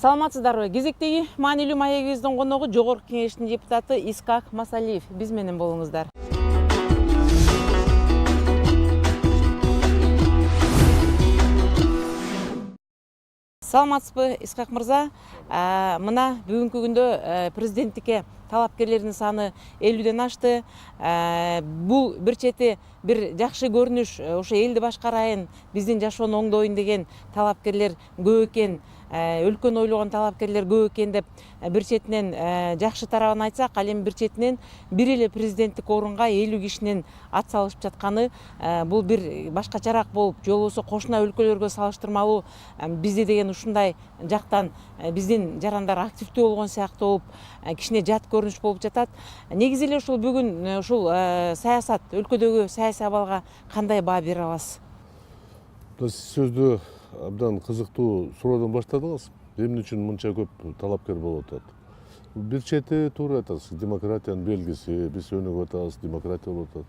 Саламатсыздарбы? Кезектеги маанилүү маегибиздин коногу Жогорку Кеңештин депутаты Искак Масалиев. Биз менен болуңуздар. Саламатсызбы, Искак мырза? Мына бүгүнкү күндө президенттикке талапкерлердин саны 50ден ашты. Бул бир чети бир жакшы көрүнүш, ошо элди башкарайын, биздин жашоону оңдойн деген талапкерлер көп экен. Өлкөнү ойлогон талапкерлер көп экен деп бир четинен жакшы тарабын айтсак, ал эми бир четинен бир эле президенттик орунга 50 кишинин ат салышып жатканы бул бир башкачараак болуп, же болбосо кошуна өлкөлөргө салыштырмалуу бизде деген ушундай жактан биздин жарандар активдүү болгон сыяктуу болуп, кичине жат көрүнүш болуп жатат. Негизи эле ушул бүгүн ушул саясат, өлкөдөгү саясий абалга кандай баа бере аласыз? Сиз сөздү абдан кызыктуу суроодон баштадыңыз. Эмне үчүн мынча көп талапкер болуп атат? Бир чети туура айтасыз, демократиянын белгиси, биз өнүгүп атабыз, демократия болуп атат.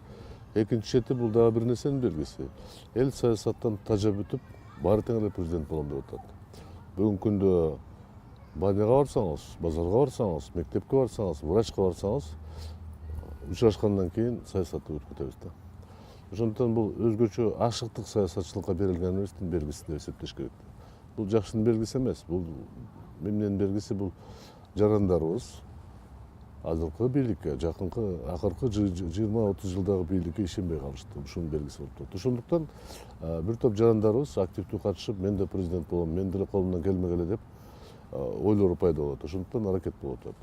Экинчи чети бул дагы бир нерсенин белгиси. Эл саясаттан тажап өтүп, баары тең эле президент болом деп атат. Бүгүнкү күндө баняга барсаңыз, базарга барсаңыз, мектепке барсаңыз, врачка барсаңыз, учурашкандан кийин саясатты өтүп кетебиз да. Ошондуктан бул өзгөчө ашыктык саясатчылыкка берилгендин белгиси деп эсептеш керек. Бул жакшынын белгиси эмес. Бул эмненин белгиси? Бул жарандарыбыз азыркы бийликке, акыркы 20-30 жылдагы бийликке ишенбей калышты. Ушунун белгиси болуп турат. Ошондуктан бир топ жарандарыбыз активдүү катышып, мен да президент болом, мен деле колумдан келмегеле деп ойлору пайда болот. Ошондуктан аракет болуп атат.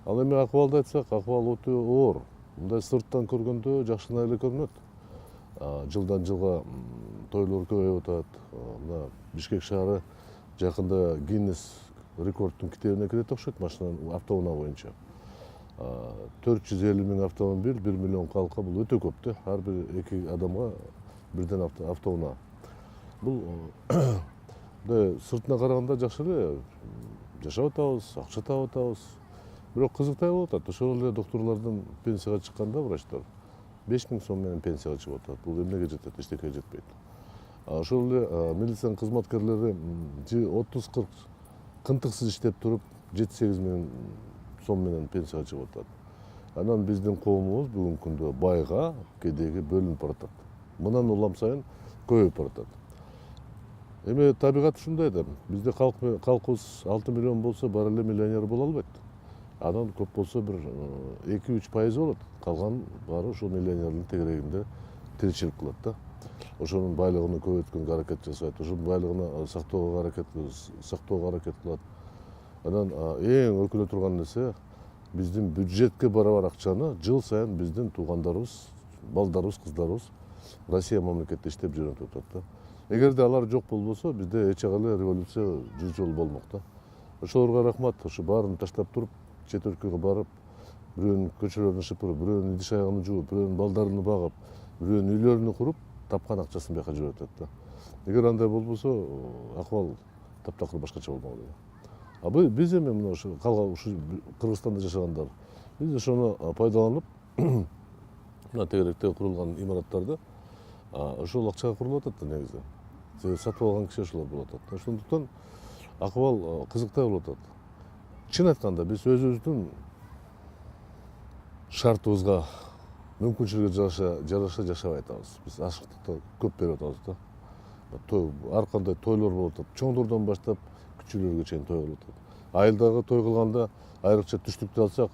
Ал эми акыбалды айтсак, акыбал өтө оор. Мындай сырттан көргөндө жакшына эле көрүнөт. Жылдан жылга тойлор көбөйүп атат. Мына Бишкек шаары жакында Гиннес рекордтун китебине кирет окшойт, машина автоунаа боюнча. 450 миң автомобиль, 1 миллион калка, бул өтө көп да. Ар бир эки адамга бирден автоунаа. Бул сыртына караганда жакшы эле жашап атабыз, акча таап атабыз. Бирок кызыктай болуп атат. Ошол эле доктурлардын пенсияга чыкканда врачтар 5 миң сом менен пенсияга чыгып атат. Бул эмнеге жетет? Эчтекеге жетпейт. Ошол эле милиция кызматкерлери 30-40 кынтыксыз иштеп туруп 7-8 миң сом менен пенсияга чыгып атат. Анан биздин коомубуз бүгүнкү күндө байга, кедейге бөлүнүп баратат. Мындан улам сайын көбөйүп баратат. Эми табигат ушундай да. Бизде калкыбыз 6 миллион болсо, баары эле миллионер боло албайт. Анан көп болсо бир 2-3% болот. Калган баары ошол миллионердин тегерегинде тиричилик кылат да. Ошонун байлыгын көбөйткөнгө аракет жасайт, ошонун байлыгын сактоого аракет кылат. Анан эң өкүнө турган нерсе, биздин бюджетке барабар акчаны жыл сайын биздин туугандарыбыз, балдарыбыз, кыздарыбыз Россия мамлекетте иштеп жөнөтүп атат да. Эгерде алар жок болбосо, бизде эч эле революция жүз жолу болмок да. Ошолорго рахмат, ошо баарын таштап туруп, чет өлкөгө барып, бирөөнүн көчөлөрүн шыпырып, бирөөнүн идиш аягын жууп, бирөөнүн балдарын багып, бирөөнүн үйлөрүн куруп, тапкан акчасын бияка жиберип атат да. Эгер андай болбосо, акыбал таптакыр башкача болмок эле. Биз эми мына ушу Кыргызстанда жашагандар, биз ошону пайдаланып, мына тегеректе курулган имараттарды ошол акчага курулуп атат да негизи. Сатып алган киши ошолор болуп атат. Ошондуктан акыбал кызыктай болуп атат. Чын айтканда биз өзүбүздүн шартыбызга, мүмкүнчүлүгүбүзгө жараша жашабай атабыз. Биз ашыктыкты көп берип атабыз да. Ар кандай тойлор болуп атат. Чоңдордон баштап күчүлөргө чейин той болуп атат. Айылдагы той кылганда айрыкча түштүктү алсак,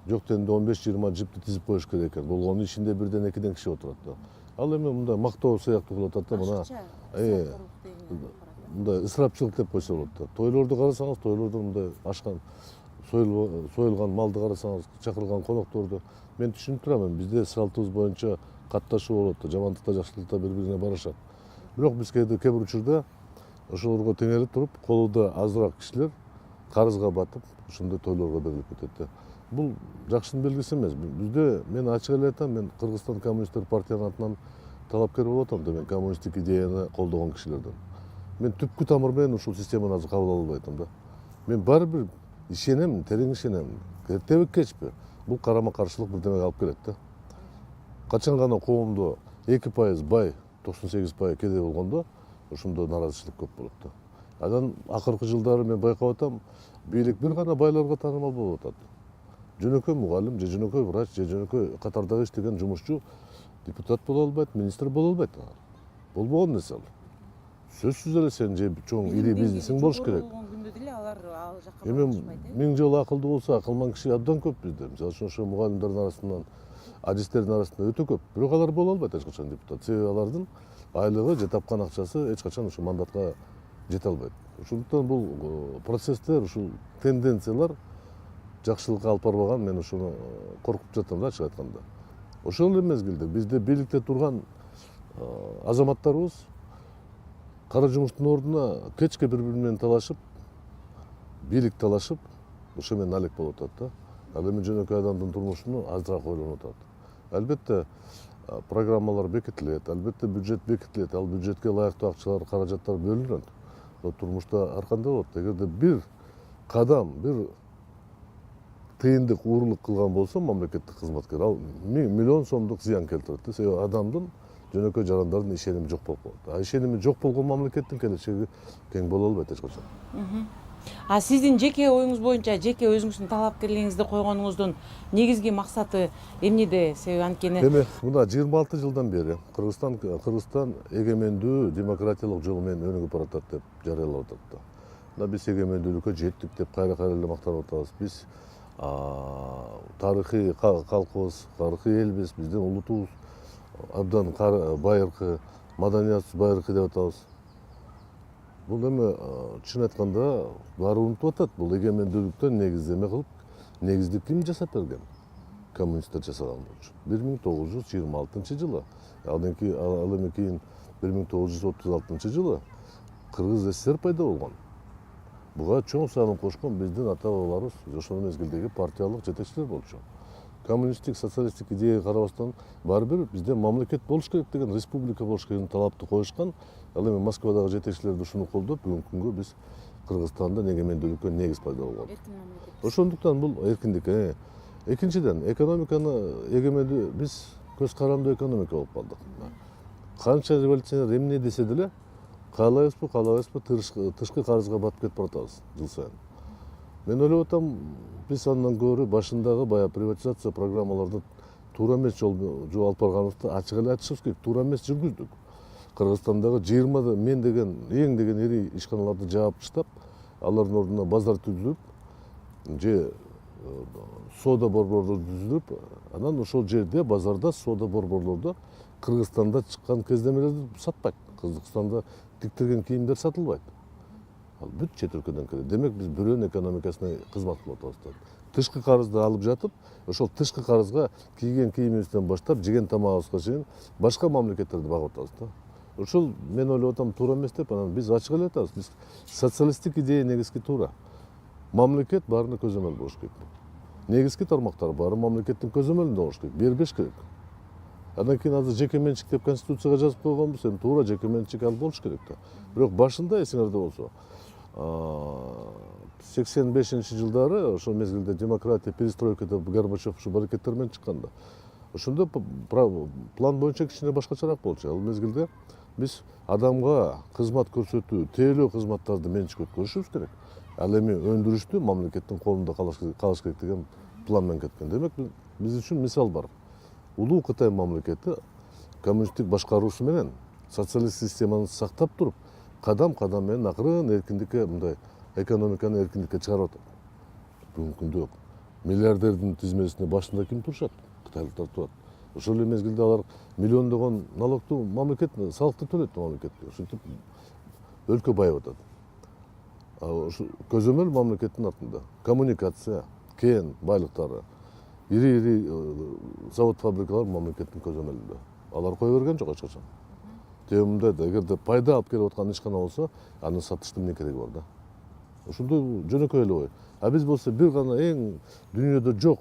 жок дегенде 15-20 жипти тизип коюш керек экен. Болгону ичинде бирден экиден киши отурат да. Ал эми мындай мактоо сыяктуу кылып атат да, мына мындай ысырапчылык деп койсо болот да. Тойлорду карасаңыз, тойлордо мындай ашкан, союлган малды карасаңыз, чакырылган конокторду мен түшүнүп турам. Бизде салтыбыз боюнча катташуу болот да, жамандыкта, жакшылыкта бири-бирине барышат. Бирок биз кээ бир учурда ошолорго теңелип туруп, колу азыраак кишилер карызга батып, ошондой тойлорго берилип кетет да. Бул жакшынын белгиси эмес. Бизде мен ачык эле айтам, мен Кыргызстан коммунисттер партиянын атынан талапкер болуп атам да, мен коммунисттик идеяны колдогон кишилерден. Мен түпкү тамыр менен ушул системаны азыр кабыл ала албай атам да. Мен баары бир ишенем, терең ишенем. Эртеби кечпи бул карама-каршылык бирдемеге алып келет да. Качан гана коомдо 2% бай, 98% кедей болгондо, ошондо нааразычылык көп болот да. Анан акыркы жылдары мен байкап атам, бийлик бир гана байларга таанымал болуп атат. Жөнөкөй мугалим, же жөнөкөй врач, же жөнөкөй катардагы иштеген жумушчу депутат боло албайт, министр боло албайт. Болбогон нерсе ал. Сөзсүз эле сен же чоң ири бизнесиң болуш керек. Күндө деле алар ал жакка Эми барышпайт. миң жолу акылдуу болсо, акылман киши абдан көп бизде. Мисалы үчүн ошо мугалимдердин арасынан, адистердин арасында өтө көп. Бирок алар боло албайт эч качан депутат. Себеби алардын айлыгы же тапкан акчасы эч качан ушу мандатка жете албайт. Ошондуктан бул процесстер, ушул тенденциялар жакшылыкка алып барбаган, мен ошону коркуп жатам да, ачык айтканда. Ошол эле мезгилде бизде бийликте турган азаматтарыбыз кара жумуштун ордуна кечке бири-бири менен талашып, бийлик талашып, ошо менен алек болуп атат да. Ал эми жөнөкөй адамдын турмушуну азыраак ойлонуп атат. Албетте программалар бекитилет, албетте бюджет бекитилет, ал бюджетке ылайыктуу акчалар, каражаттар бөлүнөт. Но турмушта ар кандай болот? Эгерде бир кадам, бир тыйындык, уурулук кылган болсо мамлекеттик кызматкер, ал миллион сомдук зыян келтирет да. Себеби адамдын, жөнөкөй жарандардын ишеними жок болуп калат. А ишеними жок болгон мамлекеттин келечеги кең боло албайт эч качан. А сиздин жеке оюңуз боюнча, жеке өзүңүздүн талапкерлигиңизди койгонуңуздун негизги максаты эмнеде? Себеби анткени Эми мына 26 жылдан бери Кыргызстан эгемендүү демократиялык жол менен өнүгүп баратат деп жарыялап атат да. Мына биз эгемендүүлүккө жеттик деп кайра эле мактанып атабыз. Биз тарыхый калкыбыз, тарыхый элбиз, биздин улутубуз абдан байыркы, маданиятыбыз байыркы деп атабыз. Бул эми чын айтканда баары унутуп атат. Бул эгемендүүлүктөн негиздеме кылып, негиздик ким жасап берген? Коммунисттер жасаган болчу. 1926 жылы. Ал эми кийин 1936 жылы Кыргыз СССР пайда болгон. Буга чоң салым кошкон биздин ата-бабаларыбыз, ошол мезгилдеги партиялык жетекчилер болчу. Коммунисттик, социалисттик идеяга карабастан баары бир бизде мамлекет болуш керек деген, республика болуш керек деген талапты коюшкан. Ал эми Москвадагы жетекчилер ушуну колдоп, бүгүнкү күнгө биз Кыргызстанда эгемендүүлүккө негиз пайда болгон. Ошондуктан бул эркиндик. Экинчиден, экономиканы эгемендүү биз көз карандуу экономика болуп калдык. Канча революционер эмне десе деле, каалайбызбы, тышкы карызга батып кетип баратабыз жыл сайын. Мен ойлоп атам, биз андан көрө башындагы баягы приватизация программаларды туура эмес жол алып барганыбызды ачык эле айтышыбыз керек. Туура эмес жүргүздүк. Кыргызстандагы 20 мен деген эң деген ири ишканаларды жаап таштап, алардын ордуна базар түзүлүп, же соода борборлор түзүлүп, анан ошол жерде базарда соода борборлордо Кыргызстанда чыккан кездемелерди сатпайт. Кыргызстанда тиктирген кийимдер сатылбайт. Ал бүт чет өлкөдөн келет. Демек биз бирөөнүн экономикасына кызмат кылып атабыз. Тышкы карызды алып жатып, ошол тышкы карызга кийген кийимибизден баштап, жеген тамагыбызга чейин башка мамлекеттерди багып атабыз да. Ошол мен ойлоп атам туура эмес деп, анан биз ачык эле айтабыз. Биз социалисттик идея негизги туура. Мамлекет баарына көзөмөл болуш керек. Негизги тармактар баары мамлекеттин көзөмөлүндө болуш керек, бербеш керек. Андан кийин азыр жеке менчик деп конституцияга жазып койгонбуз, эми туура жеке менчик ал болуш керек да. Бирок башында эсиңерде болсо, 85-жылдары ошол мезгилде демократия, перестройка деп Горбачев ушу аракеттер менен чыкканда, ошондо план боюнча кичине башкачараак болчу. Ал мезгилде биз адамга кызмат көрсөтүү, тейлөө кызматтарды менчикке өткөрүшүбүз керек. Ал эми өндүрүштү мамлекеттин колунда калыш керек деген план менен кеткен. Демек биз үчүн мисал бар. Улуу Кытай мамлекети коммунисттик башкаруусу менен социалисттик системаны сактап туруп, кадам менен акырын эркиндикке, мындай экономиканы эркиндикке чыгарып атат. Бүгүнкү күндө миллиардердин тизмесине башында ким турушат? Кытайлыктар турат. Ошол эле мезгилде алар миллиондогон налогту мамлекет, салыкты төлөйт мамлекетке. Ушинтип өлкө байып атат. Ушу көзөмөл мамлекеттин артында. Коммуникация, кен байлыктары, ири завод фабрикалар мамлекеттин көзөмөлүндө. Алар кое берген жок эч качан. Темимде эгерде пайда алып келип аткан ишкана болсо, аны сатыштын эмне кереги бар да. Ошондой жөнөкөй эле ой. А биз болсо бир гана эң дүйнөдө жок,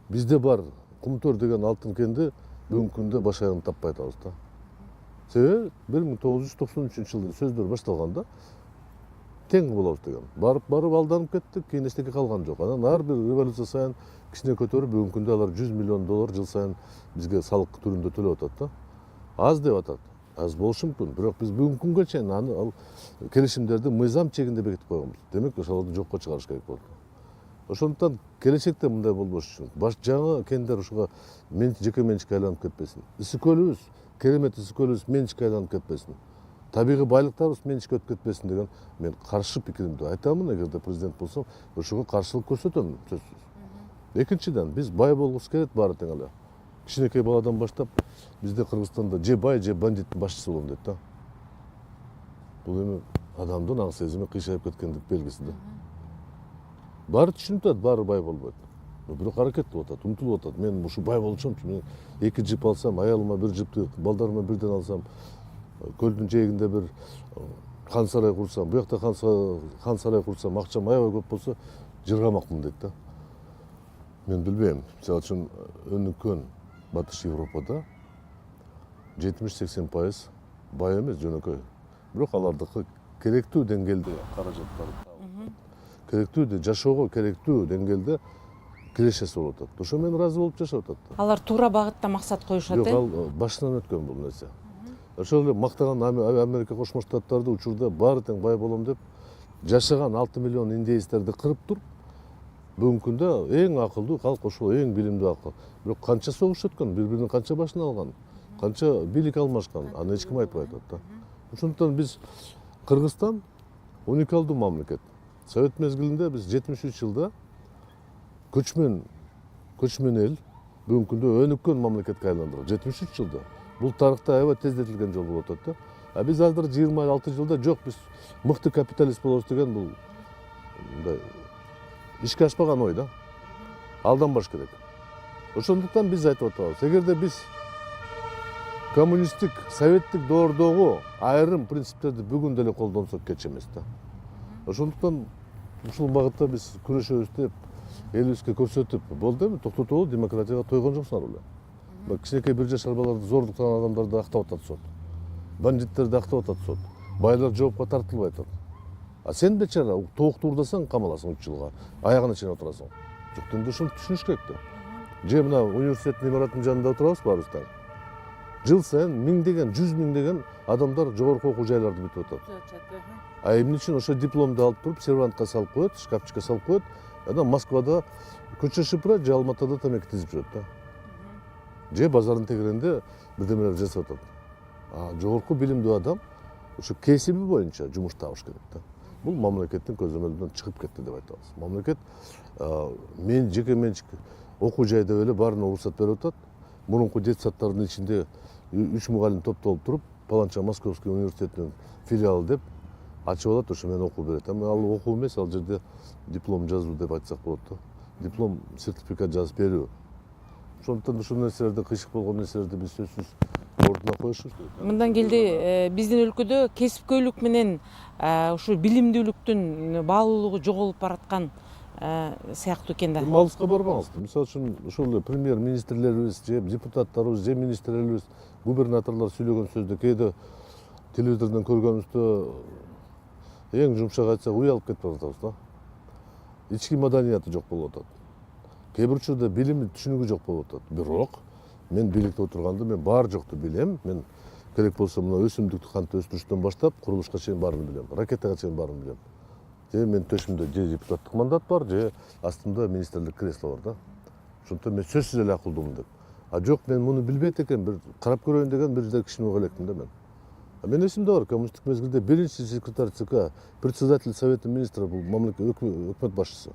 бизде бар Кумтөр деген алтын кенди бүгүнкү күндө баш аягын таппай атабыз да. Себеби 1993 жылы сөздөр башталганда тең болобуз деген. Барып алданып кеттик, кийин эчтеке калган жок. Анан ар бир революция сайын кичине көтөрүп, бүгүнкү күндө алар $100 миллион жыл сайын бизге салык түрүндө төлөп атат да. Аз деп атат. аз болушу мүмкүн, бирок биз бүгүнкү күнгө чейин аны ал келишимдерди мыйзам чегинде бекитип койгонбуз. Демек ошолорду жокко чыгарыш керек болду. Ошондуктан келечекте мындай болбош үчүн жаңы кендер ушуга жеке менчикке айланып кетпесин. Ысык көлүбүз, керемет ысык көлүбүз менчикке айланып кетпесин. Табигый байлыктарыбыз менчикке өтүп кетпесин деген мен каршы пикиримди айтамын. Эгерде президент болсом, ошого каршылык көрсөтөм сөзсүз. Экинчиден, биз бай болгубуз келет баары тең эле. Кичинекей баладан баштап бизде Кыргызстанда же бай, же бандиттин башчысы болом дейт да. Бул эми адамдын аң сезими кыйшайып кеткендик белгиси да. Баары түшүнүп атат, баары бай болбойт. Бирок аракет кылып атат, умтулуп атат. Мен ушу бай болчумчу, мен 2 жип алсам, аялыма 1 жипти, балдарыма бирден алсам, көлдүн жээгинде бир хан сарай курсам, буякта хан сарай курсам, акчам аябай көп болсо, жыргамакмын дейт да. Мен билбейм. Мисалы үчүн өнүккөн Батыш Европада 70-80% бай эмес, жөнөкөй. Бирок алардыкы керектүү деңгээлде каражаттар, керектүү жашоого керектүү деңгээлде кирешеси болуп атат. Ошо менен ыраазы болуп жашап атат. Алар туура багытта максат коюшат. Жок, ал башынан өткөн бул нерсе. Ошол эле мактаган Америка Кошмо Штаттарды учурда баары тең бай болом деп жашаган 6 миллион индейцтерди кырып туруп, бүгүнкү күндө эң акылдуу калк ошол, эң билимдүү акыл. Бирок канча согуш өткөн, бири-биринин канча башын алган, канча бийлик алмашкан, аны эч ким айтпай атат да. Ошондуктан биз Кыргызстан уникалдуу мамлекет. Совет мезгилинде биз 73 жылда көчмөн эл бүгүнкү күндө өнүккөн мамлекетке айландырдык. 73 жылда. Бул тарыхта аябай тездетилген жол болуп атат да. А биз азыр 26 жылда жок, биз мыкты капиталист болобуз деген бул мындай ишке ашпаган ой да. Алданбаш керек. Ошондуктан биз айтып атабыз, эгерде биз коммунисттик, советтик доордогу айрым принциптерди бүгүн деле колдонсок кеч эмес да. Ошондуктан ушул багытта биз күрөшөбүз деп элибизге көрсөтүп, болду эми токтотолу, демократияга тойгон жоксуңар беле. Кичинекей 1 жашар баларды зордуктаган адамдарды актап атат сот. Бандиттерди актап атат сот. Байлар жоопко тартылбай атат. А сен бечара тоокты уурдасаң камаласың 3 жылга. Аягына чейин отурасың. Жок, енді ушуну түшүнүш керек да. Же мына университеттин имаратынын жанында отурабыз баарыбыз тең. Жыл сайын миңдеген, 100 миңдеген адамдар жогорку окуу жайларды бүтүп атат. А эмне үчүн ошо дипломду алып туруп сервантка салып коет, шкафчикке салып коет. Анан Москвада көчө шыпырат, же Алматыда тамеки тизип жүрөт да. Же базардын тегеренде бирдемелер жасап атат. А жогорку билимдүү адам ошо кесиби боюнча жумуш табыш керек да. Бул мамлекеттин көзөмөлүнөн чыгып кетти деп айтабыз. Мамлекет мен жеке менчик окуу жай деп эле баарына уруксат берип атат. Мурунку детсадтардын ичинде 3 мугалим топтолуп туруп, паланча Московский университетинин филиалы деп ачып алат, ошо менен окуу берет. Эми ал окуу эмес, ал жерде диплом жазуу деп айтсак болот да. Диплом, сертификат жазып берүү. Ошондуктан ушул нерселерде кыйшык болгон нерселерди биз сөзсүз ордуна коюшубуз керек. Мындан келди биздин өлкөдө кесипкөйлүк менен ушу билимдүүлүктүн баалуулугу жоголуп бараткан сыяктуу экен да. Алыска барбаңыз. Мисалы үчүн ушул эле премьер-министрлерибиз, же депутаттарыбыз, же министрлерибиз, губернаторлор сүйлөгөн сөздү кээде телевизордон көргөнүздө эң жумшак айтсак уялып кетип атабыз да. Ички маданияты жок болуп атат. Кээ бир учурда билими, түшүнүгү жок болуп атат. Бирок мен бийликте отурганда мен баары жокту билем. Мен керек болсо мына өсүмдүктү кантип өстүрүштөн баштап курулушка чейин баарын билем. Ракетага чейин баарын билем. Же мен төшүмдө же депутаттык мандат бар, же астымда министрлик кресло бар да. Ошондуктан мен сөзсүз эле акылдуумун деп. А жок, мен муну билбейт экен, бир карап көрөйүн деген бир кишини ойгой электим да мен. Мен эсимде бар, коммунисттик мезгилде биринчи секретарь ЦК, председатель Совета министров бул мамлекет өкмөт башчысы.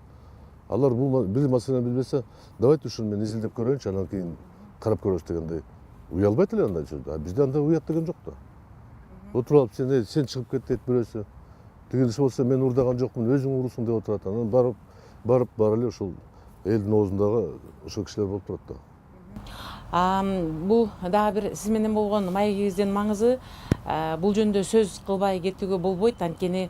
Алар бул бир маселени билбесе, давайте ушуну мен изилдеп көрөйүнчү, анан кийин карап көрөбүз дегендей. Уялбайт эле андай сөздө. А бизде андай уят деген жок да. Отуруп алып сен чыгып кет дейт бирөөсү. Тигинisi болсо мен урдаган жокмун, өзүң урусуң деп отурат. Анан барып эле ушул элдин оозундагы ошол кишилер болуп турат да. Бул дагы бир сиз менен болгон маегибиздин маңызы, бул жөнүндө сөз кылбай кетүүгө болбойт. Анткени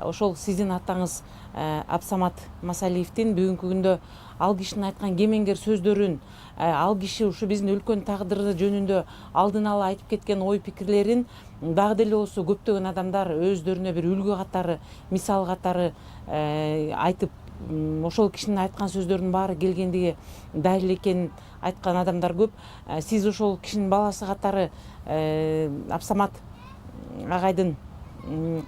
ошол сиздин атаңыз Абсамат Масалиевдин бүгүнкү күндө ал кишинин айткан кемеңгер сөздөрүн, ал киши ушу биздин өлкөнүн тагдыры жөнүндө алдын ала айтып кеткен ой пикирлерин дагы деле болсо көптөгөн адамдар өздөрүнө бир үлгү катары, мисал катары айтып ошол кишинин айткан сөздөрүнүн баары келгендиги далил экенин айткан адамдар көп. Сиз ошол кишинин баласы катары Абсамат агайдын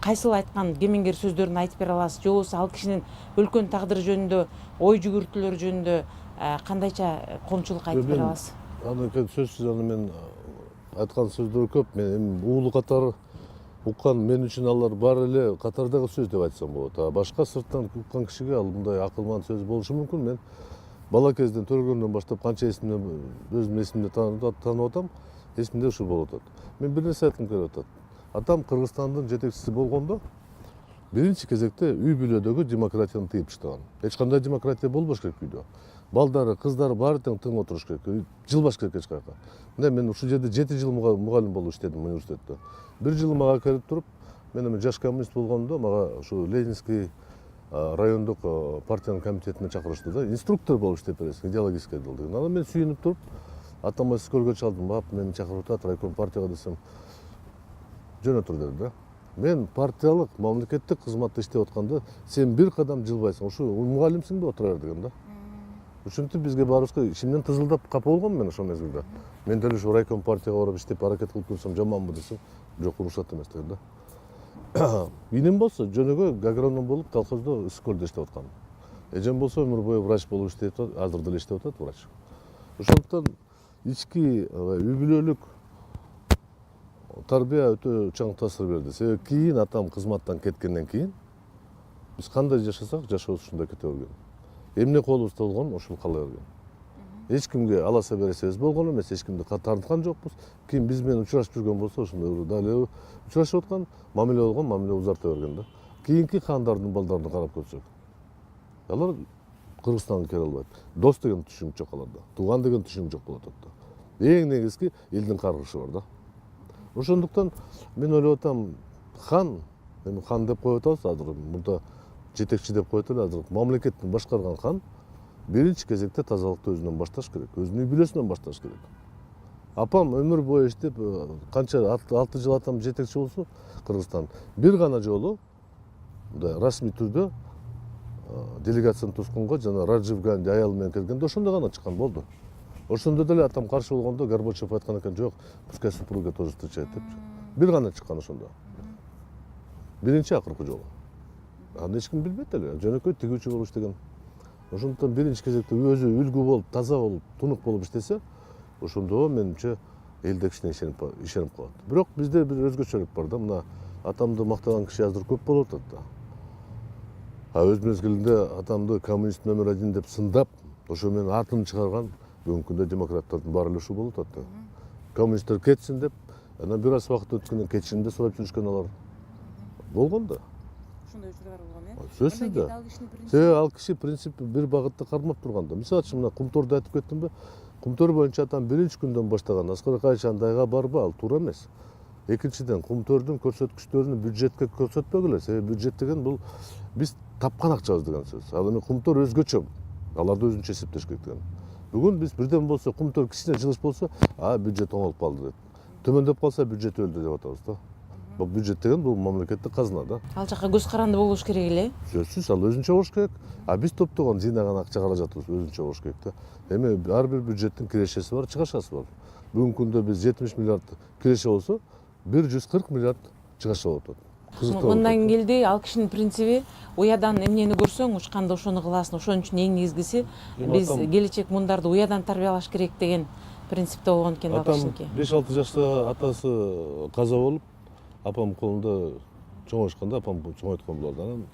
кайсыл айткан кемеңгер сөздөрүн айтып бере аласыз, же болбосо ал кишинин өлкөнүн тагдыры жөнүндө, ой жүгүртүүлөрү жөнүндө кандайча коомчулукка айтып бере аласыз? Аны сөзсүз аны мен айткан сөздөр көп. Мен эми уулу катары уккан мен үчүн алар баары эле катардагы сөз деп айтсам болот. Башка сырттан уккан кишиге ал мындай акылман сөз болушу мүмкүн. Мен бала кезден төргөндөн баштап канча эсимде өзүм эсимде таанып атам, эсимде ушул болуп атат. Мен бир нерсе айткым келип атат. Атам Кыргызстандын жетекчиси болгондо биринчи кезекте үй бүлөдөгү демократияны тыйып таштаган. Эч кандай демократия болбош керек үйдө. Балдары, кыздары баары тең отуруш керек. Жылбаш керек эч каяка. Мына мен ушул жерде 7 жыл мугалим болуп иштедим университетте. Бир жыл мага келип туруп, мен эми жаш коммунист болгондо мага ушу Ленинский райондук партиянын комитетине чакырышты да. Инструктор болуп иштеп бересиң, идеологический отдел деген. Анан мен сүйүнүп туруп, атама скорго чалдым. Бап, мени чакырып атат райком партияга десем, жөнө тур деди да. Мен партиялык, мамлекеттик кызматта иштеп атканда сен бир кадам жылбайсың, ушу мугалимсиң да отура бер деген да. Ушинтип бизге баарыбызга ичимден тызылдап капа болгом мен ошол мезгилде. Мен деле ушу райком партияга барып иштеп аракет кылып турсам жаманбы десем, жок, урушат эмес деген да. Инем болсо жөнөкөй агроном болуп колхоздо Ысык-Көлдө иштеп аткан. Эжем болсо өмүр бою врач болуп иштеп атат, азыр деле иштеп атат врач. Ошондуктан ички үй бүлөлүк тарбия өтө чоң таасир берди. Себеби кийин атам кызматтан кеткенден кийин биз кандай жашасак жашообуз ушундай кете берген. Эмне колубузда болгон ошол кала берген. Эч кимге аласа бересебиз болгон эмес, эч кимди тарткан жокпуз. Ким биз менен учурашып жүргөн болсо ошондой дал учурашып аткан, мамиле болгон, мамиле узарта берген да. Кийинки хандардын балдарына карап көрсөк, алар Кыргызстанга келе албайт. Дос деген түшүнүк жок аларда. Тууган деген түшүнүк жок болуп атат да. Эң негизги элдин каргышы бар да. Ошондуктан мен ойлоп атам, хан, эми хан деп коюп атабыз азыр, мурда жетекчи деп коет эле, азыр мамлекетти башкарган хан биринчи кезекте тазалыкты өзүнөн башташ керек, өзүнүн үй бүлөсүнөн башташ керек. Апам өмүр бою иштеп, канча 6 жыл атам жетекчи болсо Кыргызстан бир гана жолу мындай расмий түрдө делегацияны тускунга жана Раджив Ганди аялы менен келгенде ошондо гана чыккан болду. Ошондо деле атам каршы болгондо Горбачев айткан экен, жок, пускай супруга тоже встречает депчи. Бир гана чыккан ошондо. Биринчи акыркы жолу. Аны эч ким билбейт эле, жөнөкөй тигүүчү болуп иштеген. Ошондуктан биринчи кезекте өзү үлгү болуп, таза болуп, тунук болуп иштесе, ошондо менимче эл да кичине ишенип калат. Бирок бизде бир өзгөчөлүк бар да, мына атамды мактаган киши азыр көп болуп атат да. Өз мезгилинде атамды коммунист номер 1 деп сындап, ошо менен атын чыгарган бүгүнкү күндө демократтардын баары эле ушул болуп атат да. Коммунисттер кетсин деп, анан бир аз убакыт өткөндөн кечирим да сурап жүрүшкөн алар болгон да. Ошондой учурлар болгон, Сөзсүз да. Себеби ал киши принцип бир багытты кармап турган да. Мисалы үчүн мына Кумторду айтып кеттимби? Кумтөр боюнча атам биринчи күндөн баштаган. Аскар Акаевич андайга барбы, ал туура эмес. Экинчиден, Кумтөрдүн көрсөткүчтөрүн бюджетке көрсөтпөгүлө. Себеби бюджет деген бул биз тапкан акчабыз деген сөз. Ал эми Кумтөр өзгөчө. Аларды өзүнчө эсептеш керек деген. Бүгүн биз бирден болсо Кумтөр кичине жылыш болсо, бюджет оңолуп калды деп. Төмөндөп калса бюджет өлдү деп атабыз да. Бул бюджет деген бул мамлекеттик казына да. Ал жака көз каранды болуш керек эле. Сөзсүз, ал өзүнчө болуш керек. Биз топтогон жыйнаган акча каражатыбыз өзүнчө болуш керек да. Эми ар бир бюджеттин кирешеси бар, чыгашасы бар. Бүгүнкү күндө биз 70 миллиард киреше болсо, 140 миллиард чыгаша болуп атат. Мындан келди, ал кишинин принциби уядан эмнени көрсөң, учканда ошону кыласың. Ошон үчүн эң негизгиси биз келечек муундарды уядан тарбиялаш керек деген принципте болгон экен ал кишиники. 5-6 жашта атасы каза болуп, апам колунда чоңоюшканда апам чоңойткон болду. Анан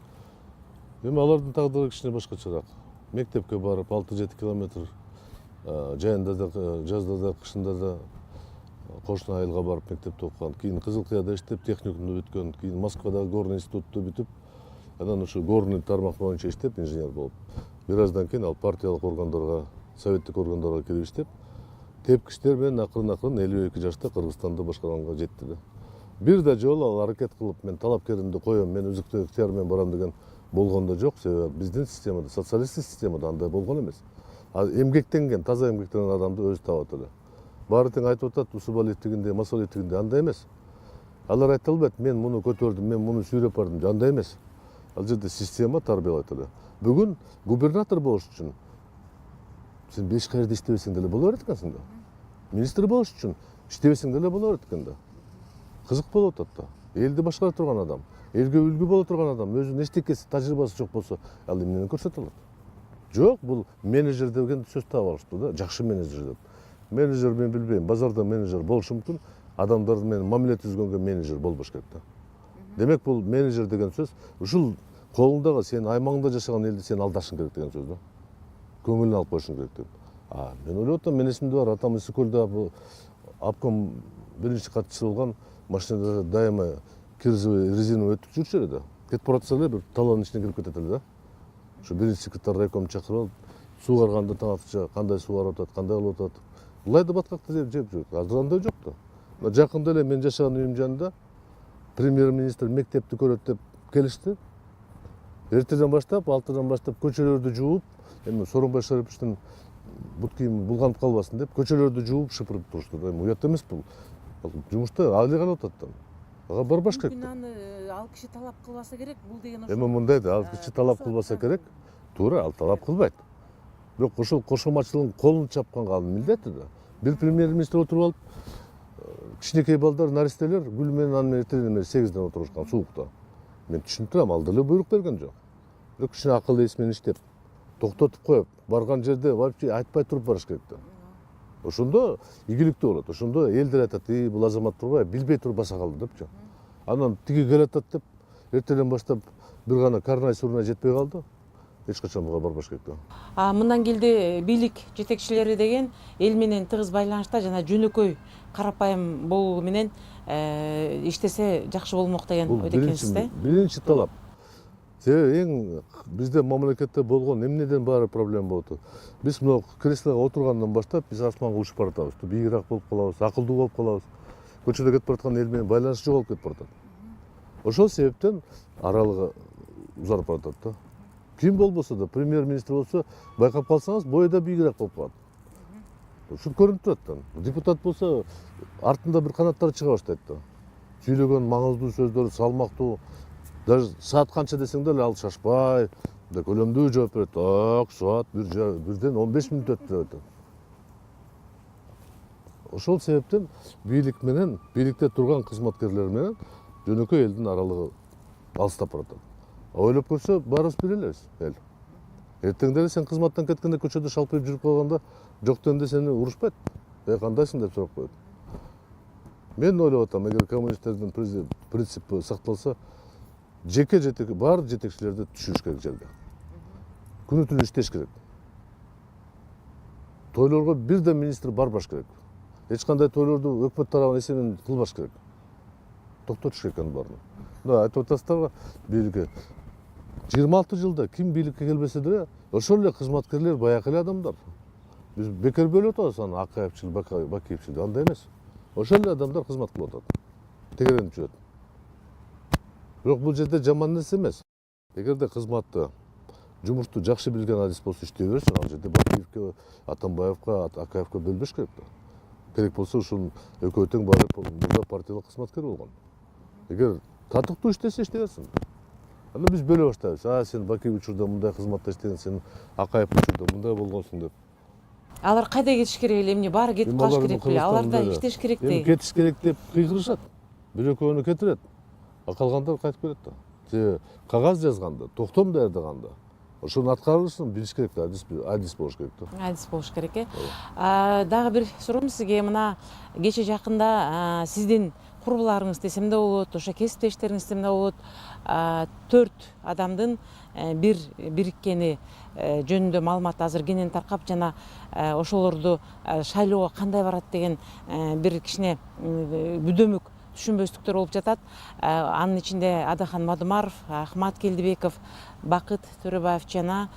эми алардын тагдыры кичине башкачараак. Мектепке барып 6-7 километр жайында да, жазда да, кышында да кошуна айылга барып мектепте окуган. Кийин Кызылкыяда иштеп, техникумду бүткөн, кийин Москвадагы горный институтту бүтүп, анан ушу горный тармак боюнча иштеп, инженер болуп. Бир аздан кийин ал партиялык органдарга, советтик органдарга кирип иштеп, тепкичтер менен акырын 52 жашта Кыргызстанды башкарганга жетти да. Бир да жолу ал аракет кылып, мен талапкеримди коем, мен өзүктүү ыктыяр менен барам деген болгон да жок. Себеби биздин системада, социалисттик системада андай болгон эмес. Эмгектенген, таза эмгектенген адамды өзү табат эле. Баары тең айтып атат, Усубалиевдигинде, Масалиевдигинде андай эмес. Алар айта албайт, мен муну көтөрдүм, мен муну сүйрөп бардым, андай эмес. Ал жерде система тарбиялайт эле. Бүгүн губернатор болуш үчүн сен 5 кайерде иштебесең деле боло берет экенсиң да. Министр болуш үчүн иштебесең деле боло берет экен да. Кызык болуп атат да. Элди башкара турган адам, элге үлгү боло турган адам, өзүнүн эчтекеси, тажрыйбасы жок болсо, ал эмнени көрсөтө алат? Жок, бул менеджер деген сөз таап алышты да, жакшы менеджер деп. Менеджер мен билбейм, базарда менеджер болушу мүмкүн, адамдар менен мамиле түзгөнгө менеджер болбош керек да. Демек бул менеджер деген сөз ушул колуңдагы сенин аймагыңда жашаган элди сен алдашың керек деген сөз да. Көңүлүнө алып коюшуң керек деп. Мен ойлоп атам, мен эсимде бар, атам Исыкөлдө обком биринчи катчысы болгон, машинада дайыма кирзовый резиновый өтүп жүрчү эле да. Кетип баратса эле бир талоонун ичине кирип кетет эле да. Ошо биринчи секретарь райком чакырып алып, суу карганда таң атыча кандай суу карап атат, кандай кылып атат. Булай да баткакты жеп жүрөт. Азыр андай жок да. Жакында эле мен жашаган үйүм жанында премьер-министр мектепти көрөт деп келишти. Эртеден баштап, 6-дан баштап көчөлөрдү жууп, эми Сооронбай Шариповичтин бут кийими булганып калбасын деп көчөлөрдү жууп шыпырып турушту да. Эми уят эмес бул. Жумушта али калып атат да. Ага барбаш керек. Мүмкүн аны ал киши талап кылбаса керек, бул деген ошо. Эми мындай да, ал киши талап кылбаса керек. Туура, ал талап кылбайт. Бирок ошол кошомачылыгын колун чапканга ал милдети да. Бир премьер-министр отуруп алып, кичинекей балдар, наристелер гүл менен аны менен эртеден бери 8ден отурушкан суукта. Мен түшүнүп турам, ал деле буйрук берген жок. Бирок кичине акыл эс менен иштеп, токтотуп коюп, барган жерде вообще айтпай туруп барыш керек да. Ошондо ийгиликтүү болот. Ошондо элдер айтат, бул азамат турбай билбей туруп баса калды депчи. Анан тиги келатат деп эртеден баштап бир гана карнай сурунай жетпей калды. Эч качан буга барбаш керек да. Мындан келди бийлик жетекчилери деген эл менен тыгыз байланышта жана жөнөкөй карапайым болуу менен иштесе жакшы болмок деген ойдо экенсиз да? Биринчи талап. Себеби эң бизде мамлекетте болгон эмнеден баары проблема болуп атат. Биз мына креслого отургандан баштап биз асманга учуп баратабыз. Бийигирээк болуп калабыз, акылдуу болуп калабыз. Көчөдө кетип бараткан эл менен байланыш жоголуп кетип баратат. Ошол себептен аралыгы узарып баратат да. Ким болбосо да, премьер-министр болсо, байкап калсаңыз, бою да бийигирээк болуп калат. Ушул көрүнүп турат да. Депутат болсо, артында бир канаттары чыга баштайт да. Сүйлөгөн маңыздуу сөздөр, салмактуу, даже саат канча десең деле ал шашпай, көлөмдүү жооп берет. Так, саат бирден 15 мүнөт өттү деп. Ошол себептен бийлик менен, бийликте турган кызматкерлер менен жөнөкөй элдин аралыгы алыстап баратат. Ойлоп көрсө, баарыбыз бир элебиз, эл. Эртең деле сен кызматтан кеткенде көчөдө шалпайып жүрүп калганда, жок дегенде сени урушпайт. Кандайсың деп сурап коет. Мен ойлоп атам, эгер коммунисттердин принципи сакталса, жеке баардык жетекчилерди түшүрүш керек жерге. Күнү түнү иштеш керек. Тойлорго бирден министр барбаш керек. Эч кандай тойлорду өкмөт тарабынан эсебинен кылбаш керек. Токтотуш керек анын баарын. Мына айтып атасыздар бийликке. 26 жылда ким бийликке келбесе деле, ошол эле кызматкерлер баягы эле адамдар. Биз бекер бөлүп атабыз аны Акаевчил, Бакиевчил, андай эмес. Ошол эле адамдар кызмат кылып атат. Тегеренип жүрөт. Бирок бул жерде жаман нерсе эмес. Эгерде кызматты, жумушту жакшы билген адис болсо иштей берсин, ал жерде Бакиевке, Атамбаевка, Акаевке бөлбөш керек да. Керек болсо ушул экөө тең барып мурда партиялык кызматкер болгон. Эгер татыктуу иштесе иштей берсин. Анда биз бөлө баштайбыз. Сен Бакиев учурда мындай кызматта иштеген, сен Акаев учурда мындай болгонсуң деп. Алар кайда кетиш керек эле, эмне баары кетип калыш керек беле? Алар да иштеш керек да. Эми кетиш керек деп кыйкырышат. Бир экөөнү кетирет. А калгандар кайтып келет да. Себеби кагаз жазганда, токтом даярдаганда ошонун аткарылышын билиш керек да, адис болуш керек да. Адис болуш керек э. Дагы бир суроом сизге, мына кече жакында сиздин курбуларыңыз десем да болот, ошо кесиптештериңиз десем да болот, 4 адамдын бириккени жөнүндө маалымат азыр кенен таркап, жана ошолорду шайлоого кандай барат деген бир кичине бүдөмүк түшүнбөстүктөр болуп жатат. Анын ичинде Адахан Мадумаров, Ахмат Келдибеков, Бакыт Төрөбаев жана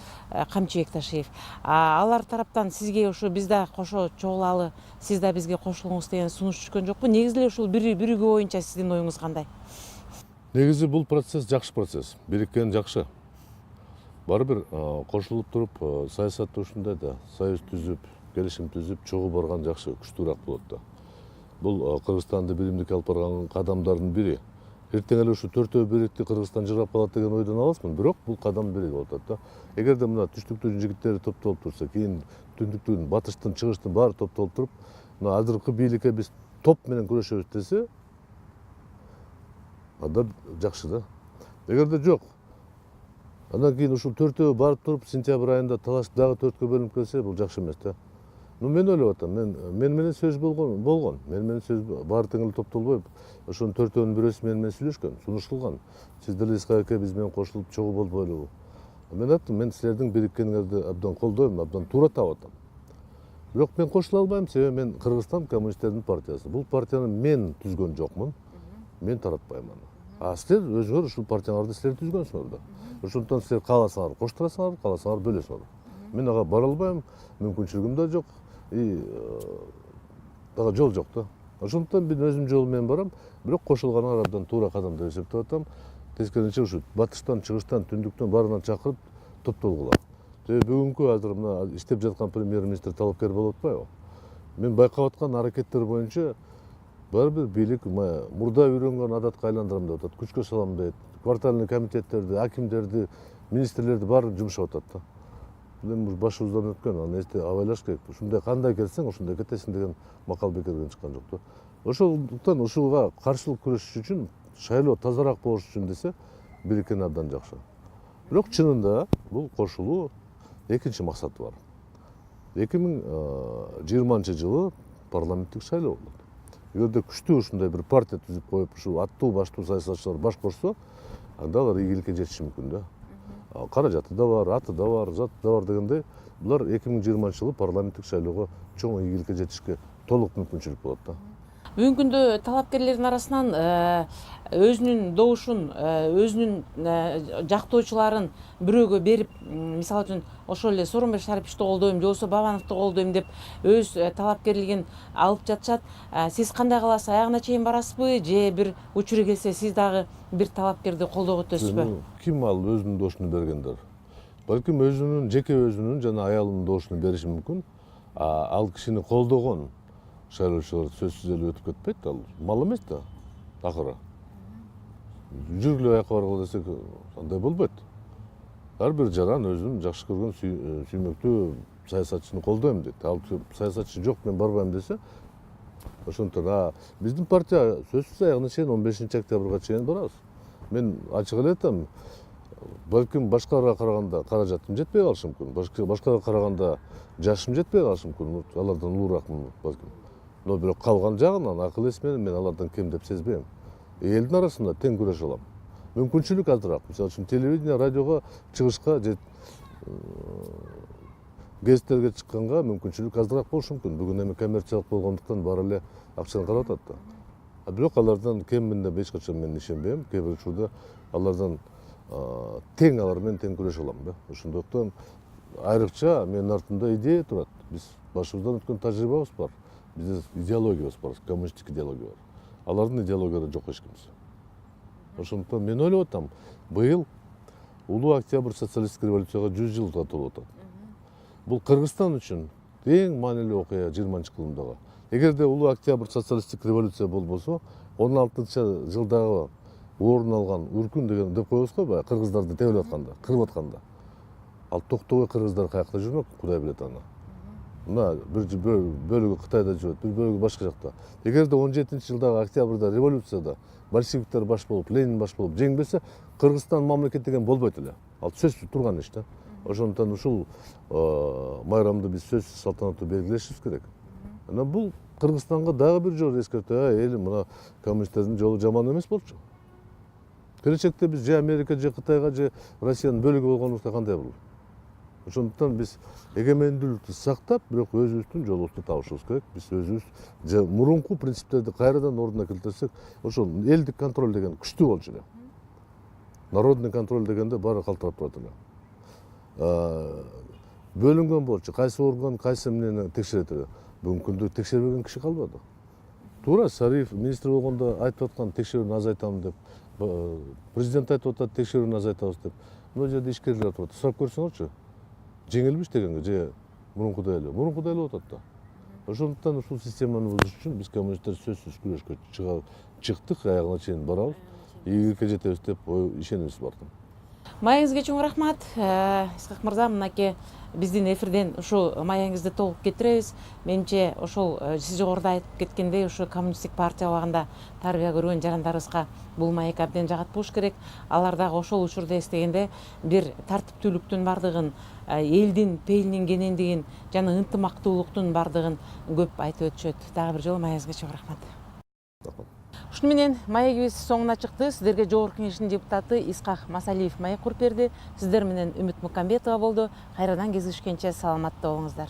Камчыбек Ташиев. Алар тараптан сизге ушу биз да кошо чогулалы, сиз да бизге кошулуңуз деген сунуш түшкөн жокпу? Негизи эле ушул биригүү боюнча сиздин оюңуз кандай? Негизи бул процесс жакшы процесс. Бириккен жакшы. Баары бир кошулуп туруп, саясатта ушундай да, союз түзүп, келишим түзүп, чогуу барган жакшы, күчтүүрөөк болот да. Бул Кыргызстанды биримдикке алып барган кадамдардын бири. эртең эле ушу төртөө биретти Кыргызстан жыргап калат деген ойдон аласмын, бирок бул кадам бере болуп атат да. Эгерде мына түштүктүн жигиттери топтолуп турса, кийин түндүктүн, батыштын, чыгыштын баары топтолуп туруп, мына азыркы бийликке биз топ менен күрөшөбүз десе, анда жакшы да. Эгерде жок, андан кийин ушул төртөө барып туруп сентябрь айында талашып дагы төрткө бөлүнүп келсе, бул жакшы эмес да. Мен ойлоп атам, мен менен сөз болгон. Мен менен сөз баары тең эле топтолбой, ошонун төртөөнүн бирөөсү менен сүйлөшкөн, сунуш кылган. Сиз деле ИСКК биз менен кошулуп чогуу болбойлубу? Мен айттым, мен силердин бириккениңерди абдан колдойм, абдан туура таап атам. Бирок мен кошула албайм, себеби мен Кыргызстан коммунисттердин партиясы. Бул партияны мен түзгөн жокмун. Мен таратпайм аны. А силер өзүңөр ушул партияңарды силер түзгөнсүңөр да. Ошондуктан силер кааласаңар коштурасыңар, кааласаңар бөлөсүңөр. Мен ага бара албайм, мүмкүнчүлүгүм да жок. Дагы жол жок да. Ошондуктан мен өзүм жолу менен барам, бирок кошулганыңар абдан туура кадам деп эсептеп атам. Тескерисинче ушу батыштан, чыгыштан, түндүктөн баарынан чакырып топтолгула. Бүгүнкү азыр мына иштеп жаткан премьер-министр талапкер болуп атпайбы? Мен байкап аткан аракеттер боюнча баары бир бийлик мурда үйрөнгөн адатка айландырам деп атат, күчкө салам дейт. Квартальный комитеттерди, акимдерди, министрлерди баарын жумшап атат да. Эми башыбыздан өткөн, аны абайлаш керек. Ушундай кандай келсең, ошондой кетесиң деген макал бекерден чыккан жок да. Ошондуктан ушуга каршылык күрөшүш үчүн, шайлоо тазараак болуш үчүн десе, бириккен абдан жакшы. Бирок чынында бул кошулуу экинчи максаты бар. 2020-жылы парламенттик шайлоо болот. Эгерде күчтүү ушундай бир партия түзүп коюп, ушу аттуу баштуу саясатчылар баш кошсо, анда алар ийгиликке жетиши мүмкүн да. Каражаты да бар, аты да бар, заты да бар дегендей, булар 2020-жылы парламенттик шайлоого чоң ийгиликке жетишке толук мүмкүнчүлүк болот да. Бүгүнкү күндө талапкерлердин арасынан өзүнүн добушун, өзүнүн жактоочуларын бирөөгө берип, мисалы үчүн ошол эле Сооронбай Шариповичти колдойм, же болбосо Бабановду колдойм деп өз талапкерлигин алып жатышат. Сиз кандай кыласыз? Аягына чейин барасызбы, же бир учуру келсе сиз дагы бир талапкерди колдоого өтөсүзбү? Ким ал өзүнүн добушун бергендер? Балким өзүнүн, жеке өзүнүн жана аялынын добушун бериши мүмкүн. Ал кишини колдогон шайлоочулар сөзсүз эле өтүп кетпейт, ал мал эмес да, акыры. Жүргүлө аяка баргыла десек, андай болбойт. Ар бир жаран өзүнүн жакшы көргөн сүймөктүү саясатчыны колдойм дейт. Ал саясатчы жок, мен барбайм десе, ошондуктан биздин партия сөзсүз аягына чейин 15-октябрга чейин барабыз. Мен ачык эле айтам, балким башкаларга караганда каражатым жетпей калышы мүмкүн, башкага караганда жашым жетпей калышы мүмкүн, алардан улууракмын балким. Но бирок калган жагынан акыл эс менен мен алардан кем деп сезбейм. Элдин арасында тең күрөшө алам. Мүмкүнчүлүк азыраак. Мисалы үчүн телевидение, радиого чыгышка же гезиттерге чыкканга мүмкүнчүлүк азыраак болушу мүмкүн. Бүгүн эми коммерциялык болгондуктан баары эле акчаны карап атат да. Бирок алардан кеммин деп эч качан мен ишенбейм. Кээ бир учурда алардан тең, алар менен тең күрөшө алам да. Ошондуктан айрыкча менин артымда идея турат. Биз башыбыздан өткөн тажрыйбабыз бар. Биздин идеологиябыз бар, коммунисттик идеология бар. Алардын идеологиялары жок эчкимиз. Ошондуктан мен ойлоп атам, быйыл улуу октябрь социалисттик революцияга 100 жылга толуп атат. Бул Кыргызстан үчүн эң маанилүү окуя 20-кылымдагы. Эгерде улуу октябрь социалисттик революция болбосо, 16-жылдагы орун алган үркүн деген деп коебуз го, баягы кыргыздарды тебелеп атканда, кырып атканда. Ал токтобой кыргыздар каякта жүрмөк, Кудай билет аны. Мына бир бөлүгү Кытайда жүрөт, бир бөлүгү башка жакта. Эгерде 17-жылдагы октябрда революцияда большевиктер баш болуп, Ленин баш болуп жеңбесе, Кыргызстан мамлекет деген болбойт эле. Ал сөзсүз турган иш да. Ошондуктан ушул майрамды биз сөзсүз салтанаттуу белгилешибиз керек. Анан бул Кыргызстанга дагы бир жолу эскертүү, элим мына коммунисттердин жолу жаман эмес болчу. Келечекте биз же Америка, же Кытайга, же Россиянын бөлүгү болгонубузда кандай болот? Ошондуктан биз эгемендүүлүктү сактап, бирок өзүбүздүн жолубузду табышыбыз керек. Биз өзүбүз мурунку принциптерди кайрадан ордуна келтирсек, ошол элдик контроль деген күчтүү болчу эле. Народный контроль дегенде баары калтырап турат эле. Бөлүнгөн болчу, кайсы орган кайсы эмнени текшерет эле. Бүгүнкү күндө текшербеген киши калбады. Туура Сариев министр болгондо айтып аткан текшерүүнү азайтам деп, президент айтып атат текшерүүнү азайтабыз деп. Мына жерде ишкерлер турат. Сурап көрсөңөрчү. Жеңилбиш дегенге же мурункудай эле болуп атат да. Ошондуктан ушул системаны бузуш үчүн биз коммунисттер сөзсүз күрөшкө чыктык, аягына чейин барабыз. ийгиликке жетебиз деп ишенимибиз бар. Маегиңизге чоң рахмат. Исхак мырза, мынакей биздин эфирден ушул маегиңизди толук кетиребиз. Менимче ошол сиз жогоруда айтып кеткендей, ушу коммунисттик партия убагында тарбия көргөн жарандарыбызга бул маек абден жагат болуш керек. Алар дагы ошол учурда эстегенде бир тартиптүүлүктүн бардыгын, элдин пейилингендигин жана ынтымактуулуктун бардыгын көп айтып өтүшөт. Дагы бир жолу маегиңизге чоң рахмат. Ушуну менен маегибиз соңуна чыкты. Сиздерге Жогорку Кеңештин депутаты Исхак Масалиев маек куруп берди. Сиздер менен Үмүт Мукамбетова болду. Кайрадан кездешкенче саламатта болуңуздар.